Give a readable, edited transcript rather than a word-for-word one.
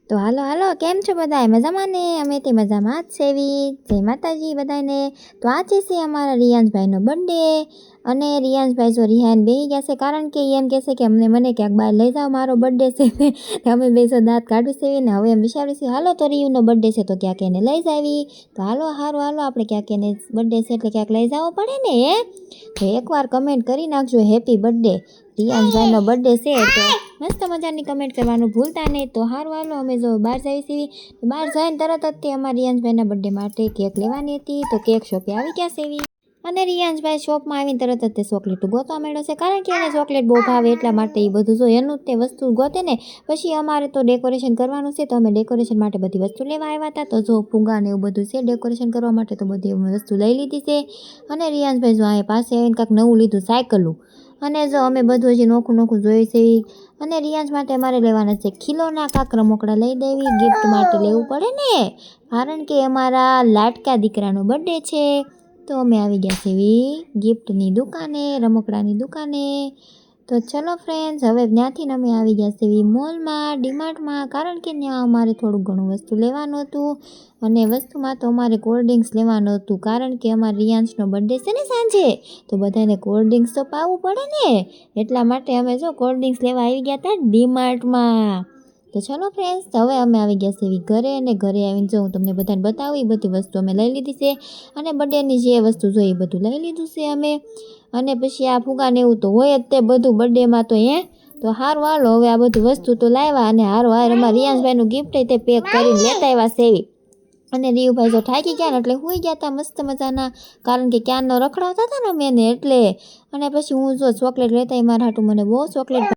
તો હાલો હાલો કેમ છો બધાય મજામાં ને? અમે તે મજામાં જ છેવી. જય માતાજી બધાને. તો આજે છે અમારા રિયાંશભાઈનો બર્થડે અને રિયાંશભાઈ જો રિહાન બેહી ગયા છે કારણ કે એમ કહેશે કે મને ક્યાંક બહાર લઈ જાઓ, મારો બર્થડે છે. અમે બેસો દાંત કાઢી છે ને હવે એમ વિચાર્યું છે હાલો તો રિયુનો બર્થડે છે તો ક્યાંક એને લઈ જાવી. તો હાલો હાલો આપણે ક્યાંક એને બર્થડે છે એટલે ક્યાંક લઈ જવો પડે ને તો એકવાર કમેન્ટ કરી નાખજો હેપી બર્થડે. રિયાંશભાઈનો બર્થડે છે તો મસ્ત મજાની કમેન્ટ કરવાનું ભૂલતા નહીં. તો હાલો અમે જો બહાર જઈએ છીએ. બહાર જઈને તરત જ તે અમારા રિયાંશભાઈના બર્થડે માટે કેક લેવાની હતી તો કેક શોપે આવી ગયા છે અને રિયાંશભાઈ શોપમાં આવીને તરત જ તે ચોકલેટ ગોતવા માંડ્યો છે કારણ કે એને ચોકલેટ બહુ ભાવે એટલા માટે એ બધું જો એનું તે વસ્તુ ગોતે ને. પછી અમારે તો ડેકોરેશન કરવાનું છે તો અમે ડેકોરેશન માટે બધી વસ્તુ લેવા આવ્યા હતા. તો જો ફુગ્ગા ને એવું બધું છે ડેકોરેશન કરવા માટે તો બધી અમે વસ્તુ લઈ લીધી છે. અને રિયાંશભાઈ જો અહીંયા પાસે આવીને કાંઈક નવું લીધું સાયકલું. અને જો અમે બધું હજી નોખું જોયું છે. અને રિયાંશ માટે અમારે લેવાના છે ખીલોના કાંક રમકડા લઈ દેવી, ગિફ્ટ માટે લેવું પડે ને કારણ કે અમારા લાડકા દીકરાનો બર્થડે છે. તો અમે આવી ગયા છીએ ગિફ્ટની દુકાને, રમકડાની દુકાને. તો ચલો ફ્રેન્ડ્સ હવે ત્યાંથી અમે આવી ગયા છીએ મોલમાં, ડીમાર્ટમાં કારણ કે ત્યાં અમારે થોડું ઘણું વસ્તુ લેવાનું હતું. અને વસ્તુમાં તો અમારે કોલ્ડ ડ્રિંક્સ લેવાનું હતું કારણ કે અમારા રિયાંશનો બર્થડે છે ને સાંજે તો બધાને કોલ્ડ ડ્રિંક્સ તો પાવું પડે ને એટલા માટે અમે જો કોલ્ડ ડ્રિંક્સ લેવા આવી ગયા હતા ડીમાર્ટમાં. તો ચલો ફ્રેન્ડ્સ હવે અમે આવી ગયા છીએ ઘરે અને ઘરે આવીને જો હું તમને બધાને બતાવું એ બધી વસ્તુ અમે લઈ લીધી છે. અને બર્થડેની જે વસ્તુ જોઈએ એ બધું લઈ લીધું છે અમે. અને પછી આ ફુગાને એવું તો હોય જ તે બધું બર્થડેમાં તો તો હારું હાલો હવે આ બધી વસ્તુ તો લાવ્યા અને હારું અમારા રિયાંશભાઈનું ગિફ્ટ તે પેક કરીને લેતા આવ્યા સેવી. અને રીયુભાઈ જો થાકી ગયા ને એટલે સુઈ ગયા હતા મસ્ત મજાના કારણ કે ક્યારનો રખડાવતા હતા ને મેં એટલે. અને પછી હું જો ચોકલેટ લેતા મારા હાટું મને બહુ ચોકલેટ